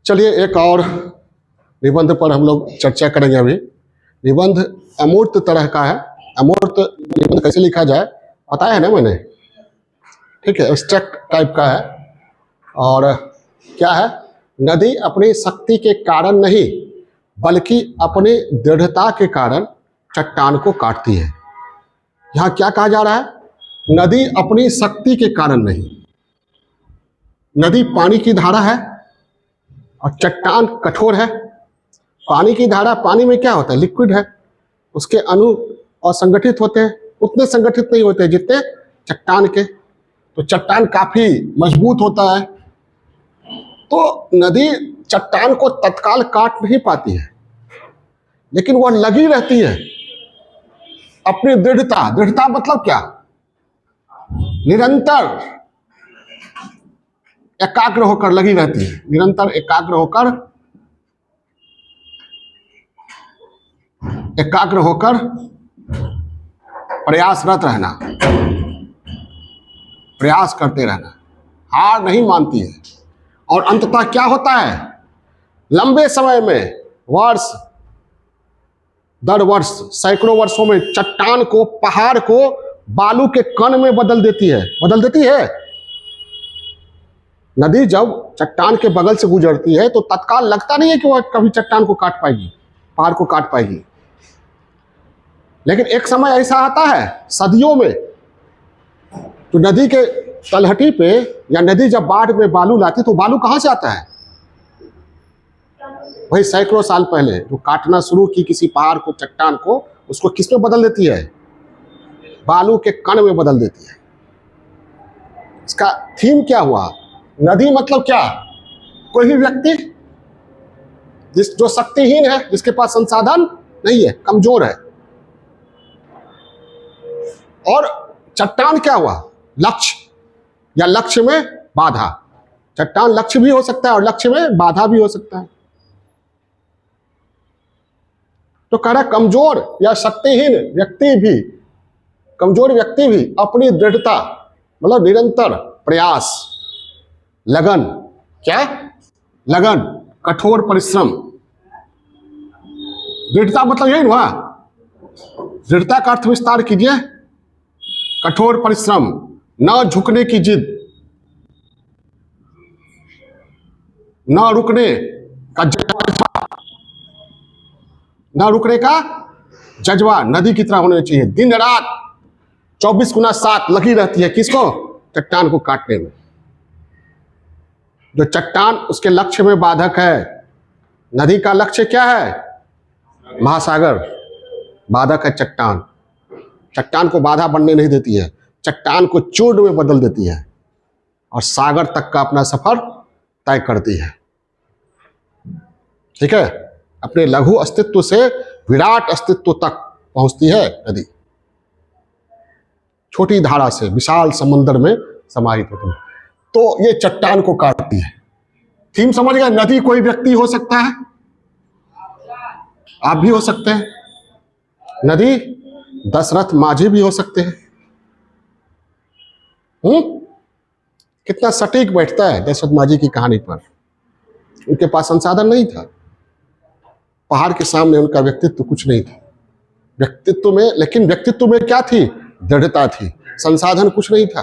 चलिए एक और निबंध पर हम लोग चर्चा करेंगे। अभी निबंध अमूर्त तरह का है। अमूर्त निबंध कैसे लिखा जाए बताया है ना मैंने, ठीक है। एब्स्ट्रैक्ट टाइप का है। और क्या है, नदी अपनी शक्ति के कारण नहीं बल्कि अपनी दृढ़ता के कारण चट्टान को काटती है। यहाँ क्या कहा जा रहा है, नदी अपनी शक्ति के कारण नहीं। नदी पानी की धारा है और चट्टान कठोर है। पानी की धारा, पानी में क्या होता है, लिक्विड है, उसके अणु असंगठित होते हैं, उतने संगठित नहीं होते जितने चट्टान के। तो चट्टान काफी मजबूत होता है। तो नदी चट्टान को तत्काल काट नहीं पाती है, लेकिन वह लगी रहती है अपनी दृढ़ता। दृढ़ता मतलब क्या, निरंतर एकाग्र होकर लगी रहती है, निरंतर एकाग्र होकर प्रयासरत रहना, प्रयास करते रहना, हार नहीं मानती है। और अंततः क्या होता है, लंबे समय में, वर्ष दर वर्ष, सैकड़ों वर्षों में चट्टान को, पहाड़ को बालू के कण में बदल देती है। नदी जब चट्टान के बगल से गुजरती है तो तत्काल लगता नहीं है कि वह कभी चट्टान को काट पाएगी, पहाड़ को काट पाएगी। लेकिन एक समय ऐसा आता है सदियों में, तो नदी के तलहटी पे, या नदी जब बाढ़ में बालू लाती तो बालू कहां से आता है, वही सैकड़ों साल पहले जो काटना शुरू की किसी पहाड़ को, चट्टान को, उसको किस में बदल देती है, बालू के कण में बदल देती है। इसका थीम क्या हुआ, नदी मतलब क्या, कोई भी व्यक्ति जो शक्तिहीन है, जिसके पास संसाधन नहीं है, कमजोर है। और चट्टान क्या हुआ, लक्ष्य, या लक्ष्य में बाधा। चट्टान लक्ष्य भी हो सकता है और लक्ष्य में बाधा भी हो सकता है। तो कह रहा कमजोर या शक्तिहीन व्यक्ति भी, कमजोर व्यक्ति भी अपनी दृढ़ता, मतलब निरंतर प्रयास, लगन, क्या लगन, कठोर परिश्रम। दृढ़ता मतलब यही हुआ, दृढ़ता का अर्थ विस्तार कीजिए, कठोर परिश्रम, न झुकने की जिद, न रुकने का जज्बा, न रुकने का जज्बा नदी की तरह होना चाहिए। दिन रात 24x7 लगी रहती है, किसको, चट्टान को काटने में। जो चट्टान उसके लक्ष्य में बाधक है। नदी का लक्ष्य क्या है, महासागर, बाधक है चट्टान। चट्टान को बाधा बनने नहीं देती है, चट्टान को चूर्ण में बदल देती है और सागर तक का अपना सफर तय करती है। ठीक है, अपने लघु अस्तित्व से विराट अस्तित्व तक पहुंचती है नदी। छोटी धारा से विशाल समंदर में समाहित होती है। तो ये चट्टान को काटती है। थीम समझ गए, नदी कोई व्यक्ति हो सकता है, आप भी हो सकते हैं, नदी दशरथ माझी भी हो सकते हैं। कितना सटीक बैठता है दशरथ माझी की कहानी पर। उनके पास संसाधन नहीं था, पहाड़ के सामने उनका व्यक्तित्व कुछ नहीं था। व्यक्तित्व में, लेकिन व्यक्तित्व में क्या थी, दृढ़ता थी। संसाधन कुछ नहीं था,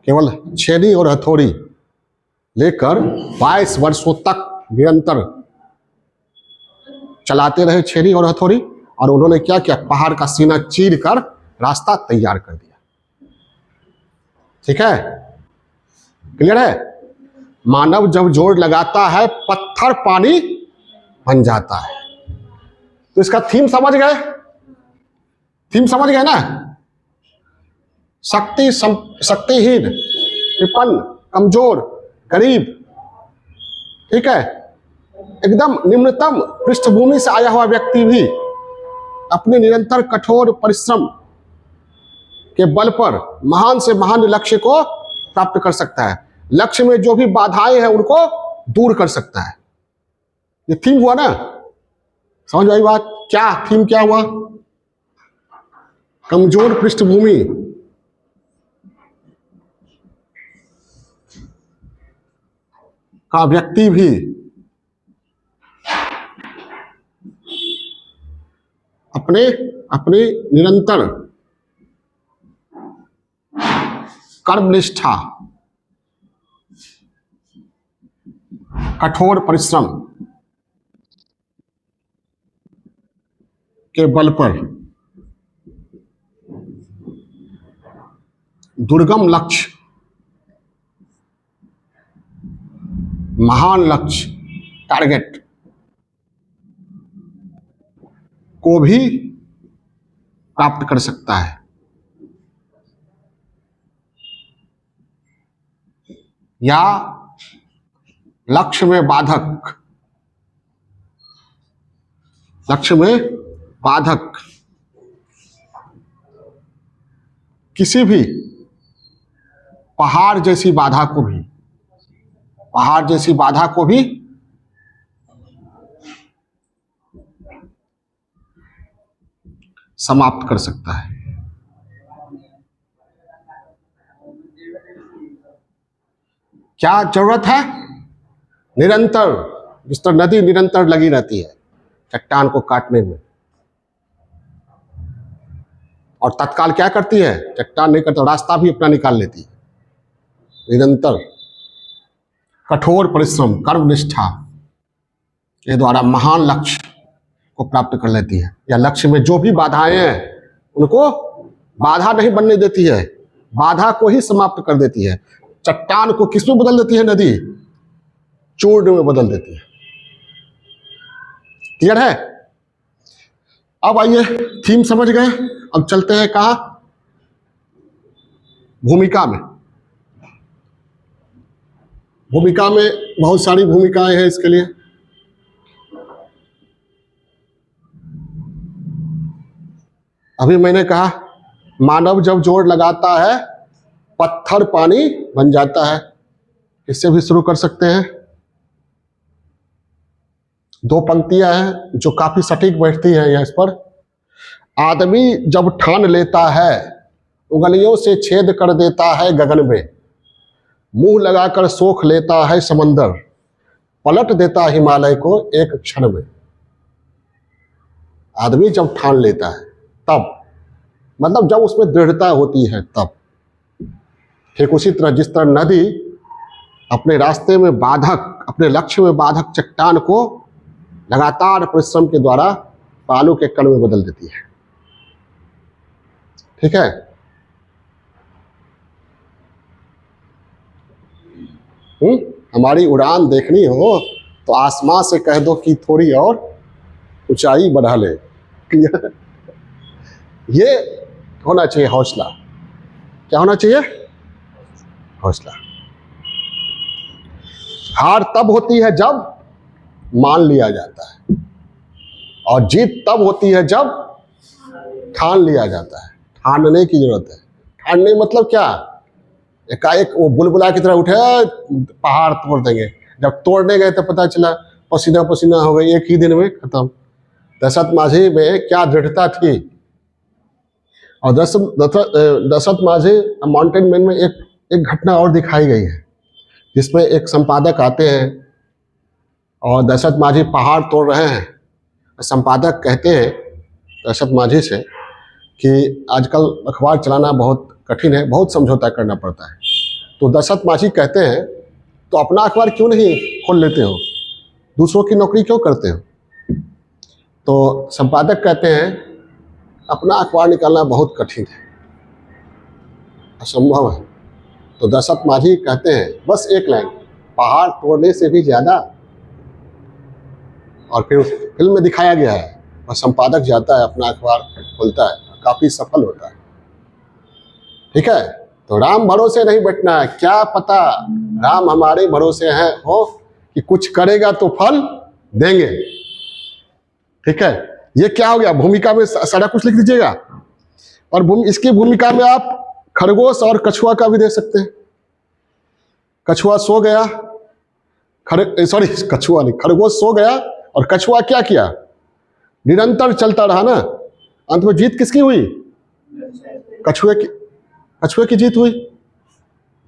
केवल छेनी और हथौड़ी लेकर 22 वर्षों तक निरंतर चलाते रहे छेनी और हथौड़ी। और उन्होंने क्या किया, पहाड़ का सीना चीर कर रास्ता तैयार कर दिया। ठीक है, क्लियर है। मानव जब जोर लगाता है, पत्थर पानी बन जाता है। तो इसका थीम समझ गए, थीम समझ गए ना। शक्तिहीन, विपन्न, कमजोर, गरीब, ठीक है, एकदम निम्नतम पृष्ठभूमि से आया हुआ व्यक्ति भी अपने निरंतर कठोर परिश्रम के बल पर महान से महान लक्ष्य को प्राप्त कर सकता है। लक्ष्य में जो भी बाधाएं हैं उनको दूर कर सकता है। ये थीम हुआ ना, समझ आई बात, क्या थीम क्या हुआ, कमजोर पृष्ठभूमि, का व्यक्ति भी अपने अपने निरंतर कर्मनिष्ठा, कठोर परिश्रम के बल पर दुर्गम लक्ष्य, महान लक्ष्य, टारगेट को भी प्राप्त कर सकता है। या लक्ष्य में बाधक, लक्ष्य में बाधक किसी भी पहाड़ जैसी बाधा को भी, पहाड़ जैसी बाधा को भी समाप्त कर सकता है। क्या जरूरत है? निरंतर, जिस तरह नदी निरंतर लगी रहती है चट्टान को काटने में, और तत्काल क्या करती है? चट्टान नहीं करता, रास्ता भी अपना निकाल लेती है। निरंतर कठोर परिश्रम, कर्मनिष्ठा के द्वारा महान लक्ष्य को प्राप्त कर लेती है। या लक्ष्य में जो भी बाधाएं हैं उनको बाधा नहीं बनने देती है, बाधा को ही समाप्त कर देती है। चट्टान को किस में बदल देती है? नदी चूर्ण में बदल देती है। क्लियर है? अब आइए, थीम समझ गए, अब चलते हैं कहाँ? भूमिका में। भूमिका में बहुत सारी भूमिकाएं हैं इसके लिए। अभी मैंने कहा मानव जब जोर लगाता है पत्थर पानी बन जाता है। इससे भी शुरू कर सकते हैं। दो पंक्तियां हैं जो काफी सटीक बैठती हैं यहाँ इस पर। आदमी जब ठान लेता है उंगलियों से छेद कर देता है गगन में, मुंह लगाकर सोख लेता है समंदर, पलट देता हिमालय को एक क्षण में। आदमी जब ठान लेता है तब, मतलब जब उसमें दृढ़ता होती है तब। ठीक उसी तरह जिस तरह नदी अपने रास्ते में बाधक, अपने लक्ष्य में बाधक चट्टान को लगातार परिश्रम के द्वारा बालू के कण में बदल देती है। ठीक है? हमारी उड़ान देखनी हो तो आसमां से कह दो कि थोड़ी और ऊंचाई बढ़ा ले। ये होना चाहिए हौसला। क्या होना चाहिए? हौसला। हार तब होती है जब मान लिया जाता है, और जीत तब होती है जब ठान लिया जाता है। ठानने की जरूरत है। ठानने मतलब क्या? एकाएक वो बुलबुला की तरह उठे पहाड़ तोड़ देंगे। जब तोड़ने गए तो पता चला पसीना पसीना हो गई, एक ही दिन में खत्म। दशरथ माझी में क्या दृढ़ता थी। और दशरथ माझी माउंटेन मैन में एक घटना और दिखाई गई है, जिसमें एक संपादक आते हैं और दशरथ माझी पहाड़ तोड़ रहे हैं। संपादक कहते हैं दशरथ माझी से कि आजकल अखबार चलाना बहुत कठिन है, बहुत समझौता करना पड़ता है। तो दशरथ माझी कहते हैं तो अपना अखबार क्यों नहीं खोल लेते हो, दूसरों की नौकरी क्यों करते हो? तो संपादक कहते हैं अपना अखबार निकालना बहुत कठिन है, असंभव है। तो दशरथ माझी कहते हैं बस एक लाइन, पहाड़ तोड़ने से भी ज्यादा। और फिर फिल्म में दिखाया गया है, और संपादक जाता है अपना अखबार खोलता है, काफी सफल होता है। ठीक है? तो राम भरोसे नहीं बैठना है। क्या पता राम हमारे भरोसे हैं हो कि कुछ करेगा तो फल देंगे। ठीक है? ये क्या हो गया? भूमिका में सारा कुछ लिख दीजिएगा। और इसकी भूमिका में आप खरगोश और कछुआ का भी दे सकते हैं। कछुआ सो गया, कछुआ नहीं, खरगोश सो गया और कछुआ क्या किया? निरंतर चलता रहा ना। अंत में जीत किसकी हुई? कछुए की जीत हुई।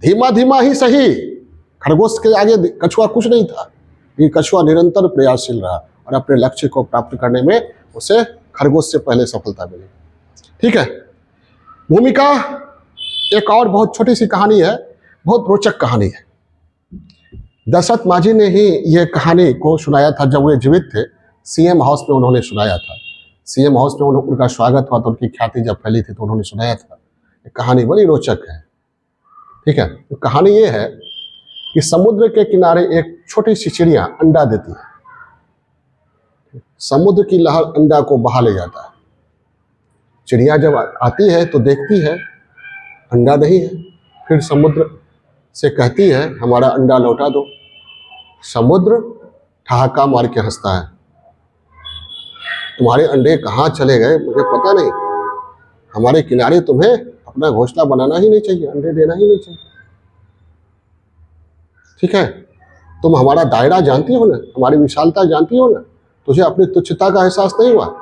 धीमा धीमा ही सही, खरगोश के आगे कछुआ कुछ नहीं था। ये कछुआ निरंतर प्रयासशील रहा और अपने लक्ष्य को प्राप्त करने में उसे खरगोश से पहले सफलता मिली। ठीक है, भूमिका एक और बहुत छोटी सी कहानी है, बहुत रोचक कहानी है। दशरथ माझी ने ही ये कहानी को सुनाया था जब वे जीवित थे। सीएम हाउस में उन्होंने सुनाया था। सीएम हाउस में उनका स्वागत हुआ तो उनकी ख्याति जब फैली थी तो उन्होंने सुनाया था। कहानी बड़ी रोचक है। ठीक है, तो कहानी ये है कि समुद्र के किनारे एक छोटी सी चिड़िया अंडा देती है। समुद्र की लहर अंडा को बहा ले जाता है। चिड़िया जब आती है तो देखती है अंडा नहीं है, फिर समुद्र से कहती है हमारा अंडा लौटा दो। समुद्र ठहाका मार के हंसता है, तुम्हारे अंडे कहाँ चले गए मुझे पता नहीं, हमारे किनारे तुम्हें अपना घोंसला बनाना ही नहीं चाहिए, अंडे देना ही नहीं चाहिए। ठीक है, तुम हमारा दायरा जानती हो ना, हमारी विशालता जानती हो ना, तुझे अपनी तुच्छता का एहसास नहीं हुआ।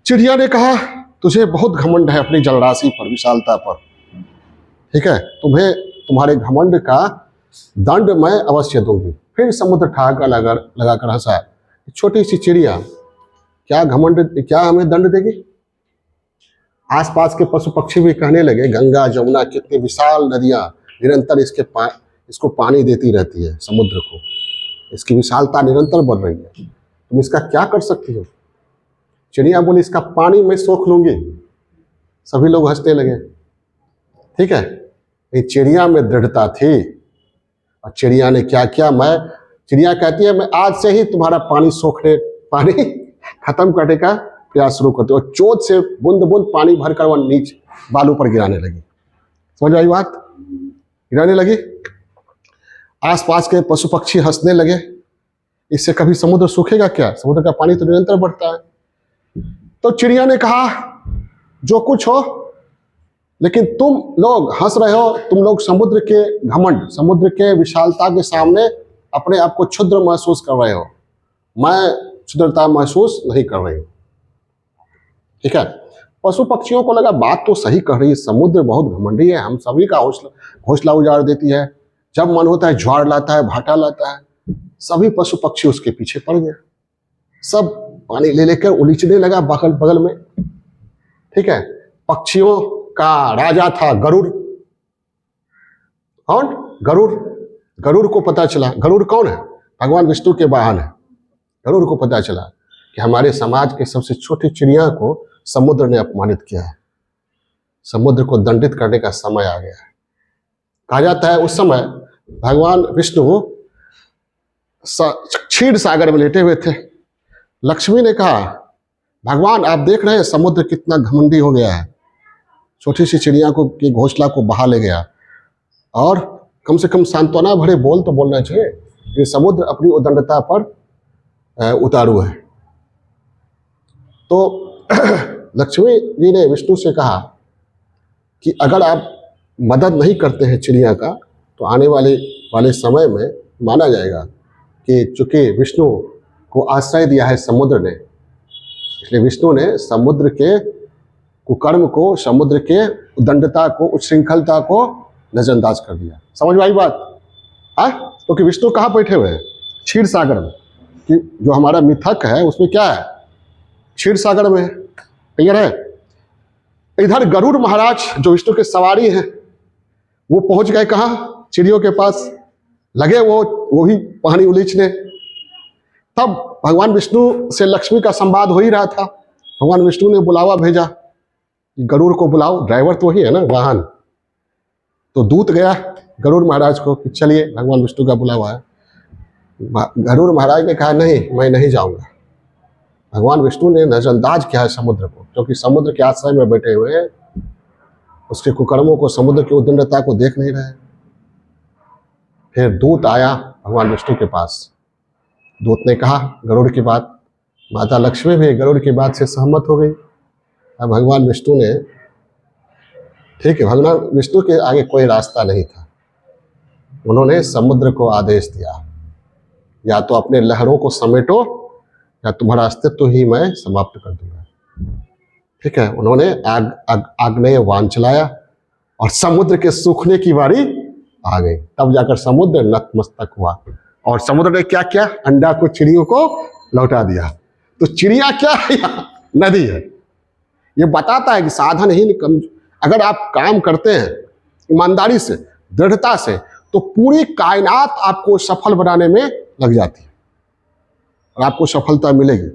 चिड़िया ने कहा तुझे बहुत घमंड है अपनी जलराशि पर, विशालता पर। ठीक है, तुम्हें तुम्हारे घमंड का दंड मैं अवश्य दूंगी। फिर समुद्र ठहाका लगाकर हंसा। छोटी सी चिड़िया क्या घमंड, क्या हमें दंड देगी? आसपास के पशु पक्षी भी कहने लगे गंगा जमुना कितनी विशाल नदियां निरंतर इसको पानी देती रहती है, समुद्र को, इसकी विशालता निरंतर बढ़ रही है, तुम इसका क्या कर सकती हो? चिड़िया बोली इसका पानी मैं सोख लूंगी। सभी लोग हंसने लगे। ठीक है, ये चिड़िया में दृढ़ता थी। और चिड़िया ने क्या किया, चिड़िया कहती है मैं आज से ही तुम्हारा पानी खत्म करने का प्रयास शुरू करती हूँ। और चोट से बूंद बूंद पानी भरकर वह नीचे बालू पर गिराने लगी। समझ आई बात? गिराने लगी। आसपास के पशु पक्षी हंसने लगे। इससे कभी समुद्र सूखेगा क्या? समुद्र का पानी तो निरंतर बढ़ता है। तो चिड़िया ने कहा जो कुछ हो, लेकिन तुम लोग हंस रहे हो, तुम लोग समुद्र के घमंड, समुद्र के विशालता के सामने अपने आप को क्षुद्र महसूस कर रहे हो। मैं क्षुद्रता महसूस नहीं कर रही हूं। ठीक है, पशु पक्षियों को लगा बात तो सही कह रही है, समुद्र बहुत घमंडी है, हम सभी का घोंसला उजाड़ देती है, जब मन होता है ज्वार लाता है, भाटा लाता है। सभी पशु पक्षी उसके पीछे पड़ गए, सब पानी ले लेकर उलीचने लगा बगल बगल में। ठीक है, पक्षियों का राजा था गरुड़। कौन? गरुड़। गरुड़ को पता चला, गरुड़ कौन है? भगवान विष्णु के वाहन है। गरुड़ को पता चला कि हमारे समाज के सबसे छोटी चिड़िया को समुद्र ने अपमानित किया है, समुद्र को दंडित करने का समय आ गया है। कहा जाता है उस समय भगवान विष्णु क्षीर सागर में लेटे हुए थे। लक्ष्मी ने कहा भगवान आप देख रहे हैं समुद्र कितना घमंडी हो गया है, छोटी सी चिड़िया को के घोंसला को बहा ले गया, और कम से कम सांत्वना भरे बोल तो बोलना चाहिए, ये समुद्र अपनी उदंडता पर उतारू है। तो लक्ष्मी जी ने विष्णु से कहा कि अगर आप मदद नहीं करते हैं चिड़िया का तो आने वाले समय में माना जाएगा कि चूंकि विष्णु को आश्रय दिया है समुद्र ने, इसलिए विष्णु ने समुद्र के कुकर्म को, समुद्र के उदंडता को, उच्छृंखलता को नजरअंदाज कर दिया। समझ में आई बात? तो कि विष्णु कहाँ बैठे हुए हैं? क्षीर सागर में। कि जो हमारा मिथक है उसमें क्या है? क्षीर सागर में। क्लियर है? इधर गरुड़ महाराज जो विष्णु के सवारी हैं वो पहुंच गए कहाँ? चिड़ियों के पास लगे वो भी पानी उलीचने। तब भगवान विष्णु से लक्ष्मी का संवाद हो ही रहा था। भगवान विष्णु ने बुलावा भेजा, गरुड़ को बुलाओ, ड्राइवर तो वही है ना, वाहन। तो दूत गया गरुड़ महाराज को कि चलिए भगवान विष्णु का बुलावा है। गरुड़ महाराज ने कहा नहीं, मैं नहीं जाऊंगा। भगवान विष्णु ने नजरअंदाज किया है समुद्र को, क्योंकि समुद्र के आश्रय में बैठे हुए हैं, उसके कुकर्मों को, समुद्र की उद्दंडता को देख नहीं रहे। फिर दूत आया भगवान विष्णु के पास। दूत ने कहा गरुड़ की बात, माता लक्ष्मी भी गरुड़ की बात से सहमत हो गई। अब भगवान विष्णु ने, ठीक है, भगवान विष्णु के आगे कोई रास्ता नहीं था। उन्होंने समुद्र को आदेश दिया या तो अपने लहरों को समेटो या तुम्हारा अस्तित्व ही मैं समाप्त कर दूंगा। ठीक है, उन्होंने आग्नेय वान चलाया और समुद्र के सूखने की बारी आ गई। तब जाकर समुद्र नतमस्तक हुआ और समुद्र ने क्या किया, अंडा को चिड़ियों को लौटा दिया। तो चिड़िया क्या है, नदी है। ये बताता है कि साधन ही निकम, अगर आप काम करते हैं ईमानदारी से, दृढ़ता से, तो पूरी कायनात आपको सफल बनाने में लग जाती है और आपको सफलता मिलेगी।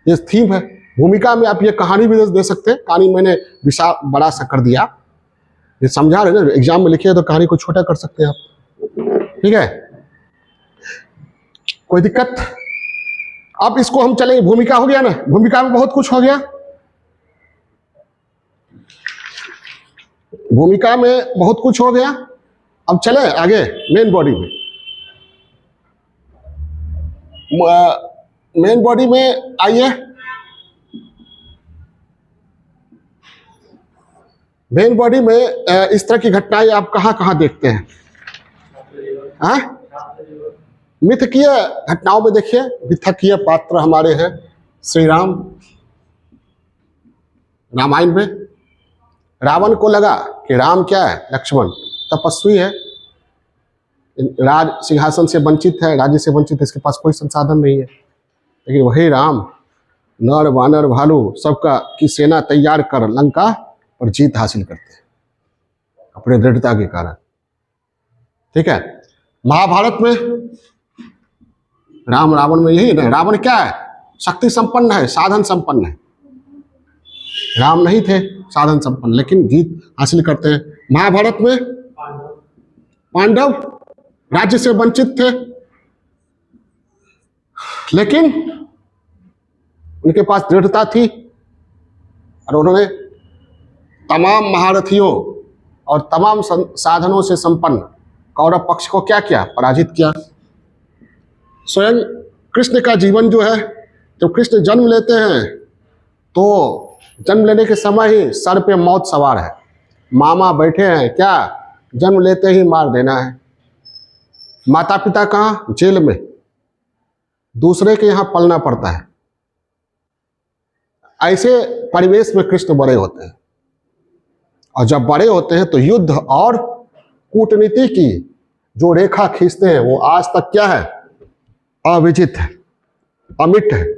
ये थीम है। भूमिका में आप ये कहानी भी दे सकते हैं। कहानी मैंने विशाल बड़ा सा कर दिया, ये समझा रहे ना, एग्जाम में लिखे तो कहानी को छोटा कर सकते हैं आप, ठीक है, कोई दिक्कत। अब इसको हम चलेंगे, भूमिका हो गया ना, भूमिका में बहुत कुछ हो गया, भूमिका में बहुत कुछ हो गया। अब चले आगे मेन बॉडी में। मेन बॉडी में आइए। मेन बॉडी में इस तरह की घटनाएं आप कहां कहां देखते हैं? हाँ, मिथकीय घटनाओं में देखिए, मिथकीय पात्र हमारे हैं श्री राम। रामायण में रावण को लगा कि राम क्या है, लक्ष्मण तपस्वी है, राज सिंहासन से वंचित है, राज्य से वंचित है, इसके पास कोई संसाधन नहीं है। लेकिन वही राम नर वानर भालू सबका की सेना तैयार कर लंका पर जीत हासिल करते हैं अपने दृढ़ता के कारण, ठीक है। महाभारत में राम रावण में यही है। रावण क्या है, शक्ति संपन्न है, साधन संपन्न है। राम नहीं थे साधन संपन्न, लेकिन जीत हासिल करते हैं। महाभारत में पांडव राज्य से वंचित थे, लेकिन उनके पास दृढ़ता थी और उन्होंने तमाम महारथियों और तमाम साधनों से संपन्न कौरव पक्ष को क्या किया, पराजित किया। स्वयं कृष्ण का जीवन जो है, जब कृष्ण जन्म लेते हैं तो जन्म लेने के समय ही सर पे मौत सवार है, मामा बैठे हैं, क्या जन्म लेते ही मार देना है। माता पिता कहाँ, जेल में, दूसरे के यहाँ पलना पड़ता है। ऐसे परिवेश में कृष्ण बड़े होते हैं और जब बड़े होते हैं तो युद्ध और कूटनीति की जो रेखा खींचते हैं वो आज तक क्या है, अविजित है, अमिट है,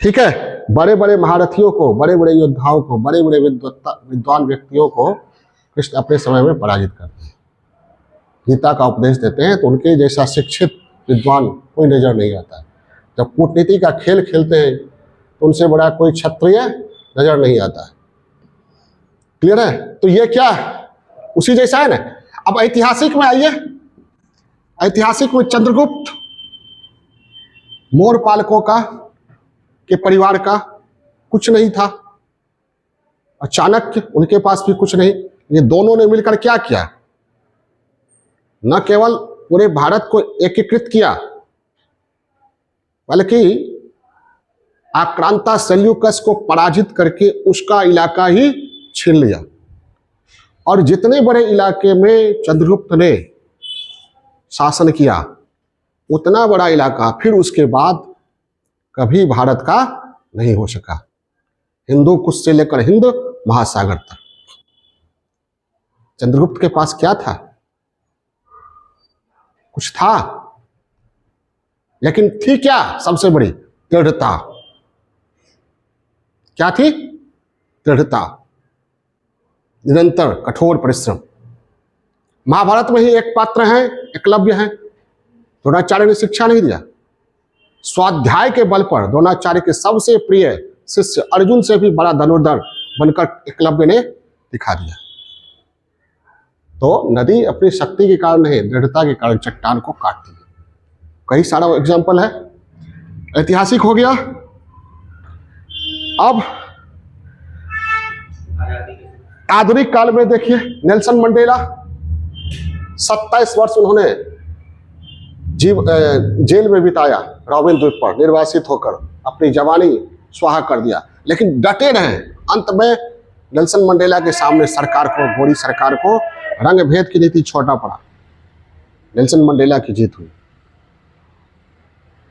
ठीक है। बड़े बड़े महारथियों को, बड़े बड़े योद्धाओं को, बड़े बड़े विद्वान व्यक्तियों को कृष्ण अपने समय में पराजित करते हैं। गीता का उपदेश देते हैं तो उनके जैसा शिक्षित विद्वान कोई नजर नहीं आता है। जब कूटनीति का खेल खेलते हैं तो उनसे बड़ा कोई क्षत्रिय नजर नहीं आता है। क्लियर है? तो ये क्या है, उसी जैसा है ना। अब ऐतिहासिक में आइए। ऐतिहासिक में चंद्रगुप्त मोर पालकों का के परिवार का कुछ नहीं था, और चाणक्य उनके पास भी कुछ नहीं। ये दोनों ने मिलकर क्या किया, न केवल पूरे भारत को एकीकृत किया, बल्कि आक्रांता सेल्यूकस को पराजित करके उसका इलाका ही छीन लिया। और जितने बड़े इलाके में चंद्रगुप्त ने शासन किया, उतना बड़ा इलाका फिर उसके बाद कभी भारत का नहीं हो सका। हिंदू कुश से लेकर हिंद महासागर तक चंद्रगुप्त के पास क्या था, कुछ था, लेकिन थी क्या सबसे बड़ी, दृढ़ता। क्या थी, दृढ़ता, निरंतर कठोर परिश्रम। महाभारत में ही एक पात्र है, एकलव्य है। द्रोणाचार्य ने शिक्षा नहीं दिया, स्वाध्याय के बल पर द्रोणाचार्य के सबसे प्रिय शिष्य अर्जुन से भी बड़ा धनुर्धर बनकर एकलव्य ने दिखा दिया। तो नदी अपनी शक्ति के कारण नहीं, दृढ़ता के कारण चट्टान को काटती है। कई सारा एग्जाम्पल है, ऐतिहासिक हो गया। अब आधुनिक काल में देखिए, नेल्सन मंडेला 27 वर्ष उन्होंने जेल में बिताया, रॉबिन द्वीप पर निर्वासित होकर अपनी जवानी स्वाहा कर दिया, लेकिन डटे रहे। अंत में नेल्सन मंडेला के सामने सरकार को, गोरी सरकार को रंग भेद की नीति छोड़ना पड़ा। नेल्सन मंडेला की जीत हुई।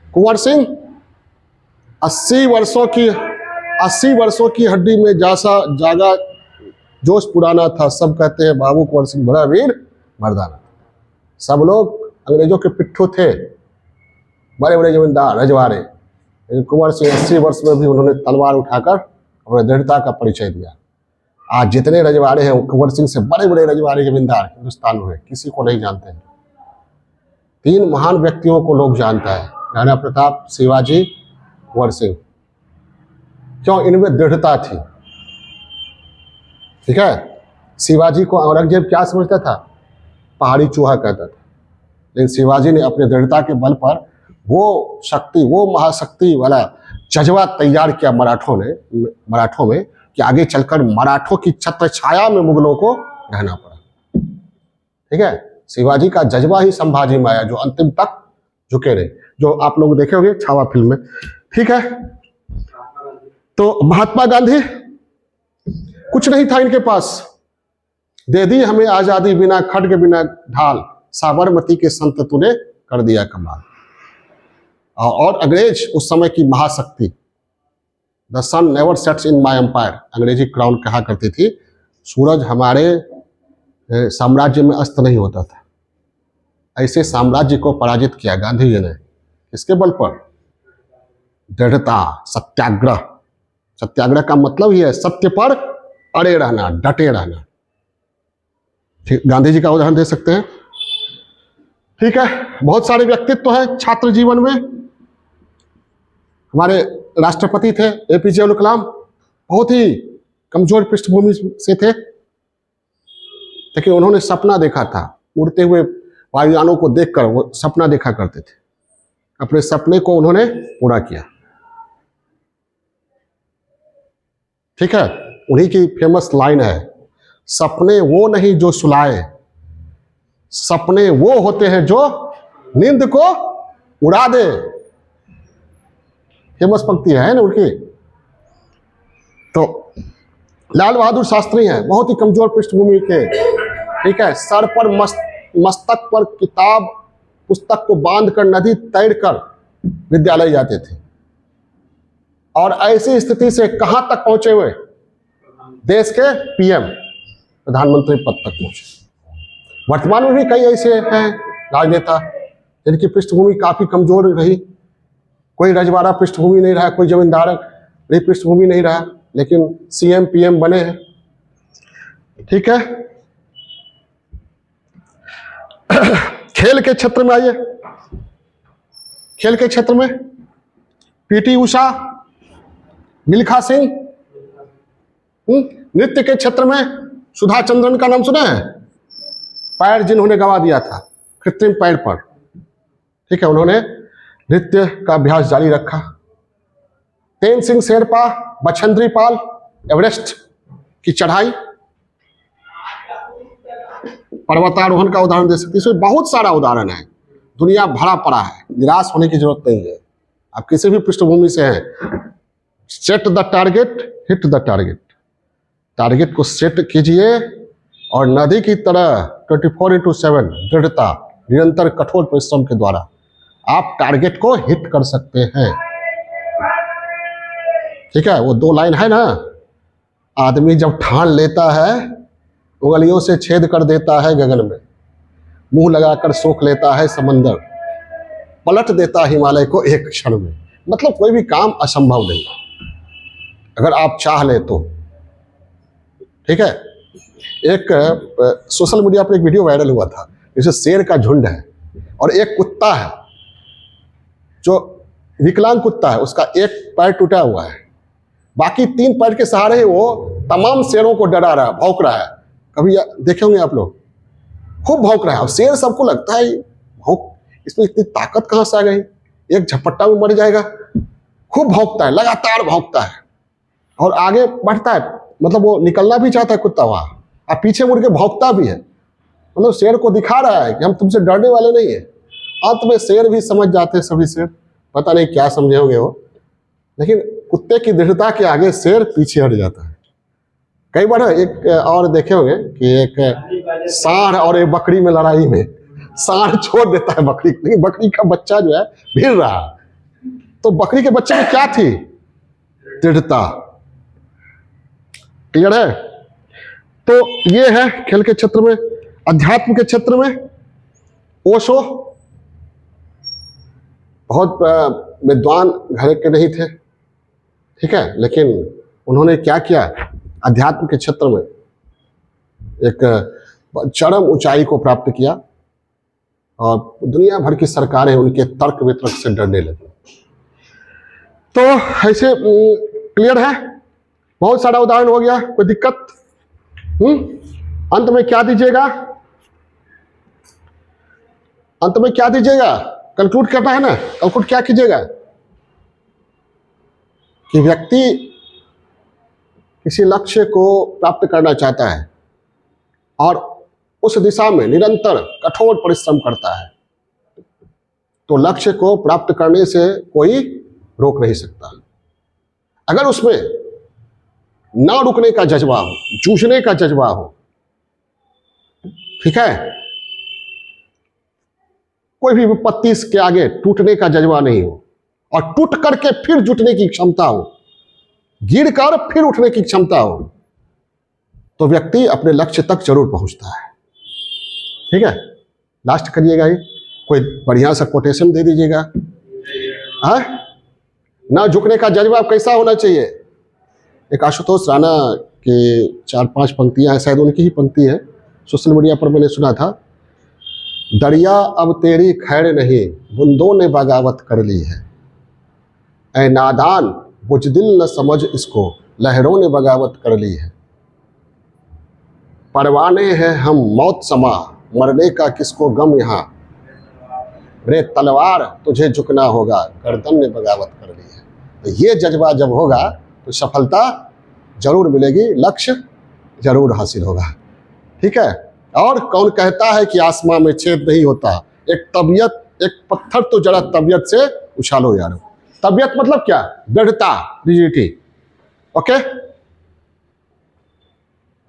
कुंवर सिंह 80 वर्षों की हड्डी में जैसा जागा जोश पुराना था, सब कहते हैं बाबू कुंवर सिंह बड़ा वीर मर्दाना। सब लोग अंग्रेजों के पिट्ठू थे, बड़े बड़े जमींदार रजवाड़े, लेकिन कुंवर सिंह 80 वर्ष में भी उन्होंने तलवार उठाकर अपने दृढ़ता का परिचय दिया। आज जितने रजवाड़े हैं, कुंवर सिंह से बड़े बड़े रजवाड़े जमींदार हिंदुस्तान में किसी को नहीं जानते हैं। 3 महान व्यक्तियों को लोग जानता है, राणा प्रताप, शिवाजी, कुंवर सिंह। क्यों? इनमें दृढ़ता थी। ठीक है, शिवाजी को औरंगजेब क्या समझता था? पहाड़ी चूहा कहता था, लेकिन शिवाजी ने अपने दृढ़ता के बल पर वो शक्ति, वो महाशक्ति वाला जज्बा तैयार किया मराठों में कि आगे चलकर मराठों की छत्र छाया में मुगलों को रहना पड़ा। ठीक है, शिवाजी का जज्बा ही संभाजी माया, जो अंतिम तक झुके रहे, जो आप लोग देखे होंगे छावा फिल्म में। ठीक है, तो महात्मा गांधी कुछ नहीं था इनके पास, दे दी हमें आजादी बिना खड्ग बिना ढाल, साबरमती के संत तूने कर दिया कमाल। और अंग्रेज उस समय की महाशक्ति, the sun never sets in my empire, अंग्रेजी क्राउन कहा करती थी, सूरज हमारे साम्राज्य में अस्त नहीं होता था। ऐसे साम्राज्य को पराजित किया गांधी जी ने, किसके बल पर? दृढ़ता, सत्याग्रह। सत्याग्रह का मतलब ही है सत्य पर अड़े रहना, डटे रहना। ठीक, गांधी जी का उदाहरण दे सकते हैं। ठीक है, बहुत सारे व्यक्तित्व हैं छात्र जीवन में। हमारे राष्ट्रपति थे एपीजे अब्दुल कलाम, बहुत ही कमजोर पृष्ठभूमि से थे, लेकिन उन्होंने सपना देखा था, उड़ते हुए वायुयानों को देखकर वो सपना देखा करते थे, अपने सपने को उन्होंने पूरा किया। ठीक है, उन्हीं की फेमस लाइन है, सपने वो नहीं जो सुलाए, सपने वो होते हैं जो नींद को उड़ा दे। फेमस पंक्ति है ना उनकी। तो लाल बहादुर शास्त्री हैं, बहुत ही कमजोर पृष्ठभूमि के। ठीक है, सर पर मस्तक पर किताब पुस्तक को बांधकर नदी तैरकर विद्यालय जाते थे, और ऐसी स्थिति से कहां तक पहुंचे हुए? देश के पीएम, प्रधानमंत्री पद तक पहुंचे। वर्तमान में भी कई ऐसे हैं राजनेता जिनकी पृष्ठभूमि काफी कमजोर रही, कोई रजवाड़ा पृष्ठभूमि नहीं रहा, कोई जमींदार पृष्ठभूमि नहीं रहा, लेकिन सीएम पीएम बने हैं। ठीक है, खेल के क्षेत्र में आइए। खेल के क्षेत्र में पीटी उषा, मिल्खा सिंह। नृत्य के क्षेत्र में सुधा चंद्रन का नाम सुना है? पैर जिन्होंने गवा दिया था कृत्रिम पैर पर। ठीक है, उन्होंने नृत्य का अभ्यास जारी रखा। तेन सिंह शेरपा, बछेंद्री पाल, एवरेस्ट की चढ़ाई, पर्वतारोहण का उदाहरण दे सकते हैं। इसमें बहुत सारा उदाहरण है, दुनिया भरा पड़ा है, निराश होने की जरूरत नहीं है। आप किसी भी पृष्ठभूमि से हैं, set the target, hit the target. Target को सेट कीजिए और नदी की तरह 24/7 दृढ़ता, निरंतर कठोर परिश्रम के द्वारा आप टारगेट को हिट कर सकते हैं। ठीक है, वो 2 लाइन है ना, आदमी जब ठान लेता है उंगलियों से छेद कर देता है गगन में, मुंह लगाकर सोख लेता है समंदर, पलट देता हिमालय को एक क्षण में। मतलब कोई भी काम असंभव नहीं अगर आप चाह ले तो। ठीक है, एक सोशल मीडिया पर एक वीडियो वायरल हुआ था, जैसे शेर का झुंड है और एक कुत्ता है जो विकलांग कुत्ता है, उसका एक पैर टूटा हुआ है, बाकी 3 पैर के सहारे ही वो तमाम शेरों को डरा रहा है, भौंक रहा है। कभी देखे होंगे आप लोग, खूब भौंक रहा है। और शेर सबको लगता है भौंक, इसमें इतनी ताकत कहां से आ गई, एक झपट्टा में मर जाएगा। खूब भौंकता है, लगातार भौंकता है और आगे बढ़ता है, मतलब वो निकलना भी चाहता है कुत्ता वहां, और पीछे मुड़ के भौंकता भी है। मतलब शेर को दिखा रहा है कि हम तुमसे डरने वाले नहीं है। अंत में शेर भी समझ जाते हैं, सभी शेर, पता नहीं क्या समझे होंगे वो, लेकिन कुत्ते की दृढ़ता के आगे शेर पीछे हट जाता है। कई बार एक और देखे होंगे कि एक सांड और एक बकरी में लड़ाई में सांड छोड़ देता है बकरी, लेकिन बकरी का बच्चा जो है भिड़ रहा, तो बकरी के बच्चे में क्या थी? दृढ़ता। क्लियर है? तो ये है खेल के क्षेत्र में। अध्यात्म के क्षेत्र में ओशो बहुत विद्वान घर के नहीं थे, ठीक है, लेकिन उन्होंने क्या किया, अध्यात्म के क्षेत्र में एक चरम ऊंचाई को प्राप्त किया और दुनिया भर की सरकारें उनके तर्क वितर्क से डरने लगी। तो ऐसे क्लियर है, बहुत सारा उदाहरण हो गया, कोई दिक्कत? अंत में क्या दीजिएगा, अंत में क्या दीजिएगा, कंक्लूड करना है ना, कंक्लूड क्या कीजिएगा कि व्यक्ति किसी लक्ष्य को प्राप्त करना चाहता है और उस दिशा में निरंतर कठोर परिश्रम करता है, तो लक्ष्य को प्राप्त करने से कोई रोक नहीं सकता। अगर उसमें ना रुकने का जज्बा हो, जूझने का जज्बा हो, ठीक है, कोई भी विपत्ति के आगे टूटने का जज्बा नहीं हो और टूट करके फिर जुटने की क्षमता हो, गिर कर फिर उठने की क्षमता हो, तो व्यक्ति अपने लक्ष्य तक जरूर पहुंचता है। ठीक है, लास्ट करिएगा, ये कोई बढ़िया सा कोटेशन दे दीजिएगा। हाँ, ना झुकने का जज्बा कैसा होना चाहिए? एक आशुतोष राणा के 4-5 पंक्तियां हैं, शायद उनकी ही पंक्ति है, सोशल मीडिया पर मैंने सुना था। दरिया अब तेरी खैर नहीं, बूंदों ने बगावत कर ली है, ऐ नादान बुजदिल न समझ इसको, लहरों ने बगावत कर ली है। परवाने हैं हम मौत समा, मरने का किसको गम यहाँ, रे तलवार तुझे झुकना होगा, गर्दन ने बगावत कर ली है। तो ये जज्बा जब होगा तो सफलता जरूर मिलेगी, लक्ष्य जरूर हासिल होगा। ठीक है, और कौन कहता है कि आसमां में छेद नहीं होता? एक तबीयत, एक पत्थर तो जरा तबीयत से उछालो यारो। तबीयत मतलब क्या? दृढ़ता, रिजिडिटी। ओके।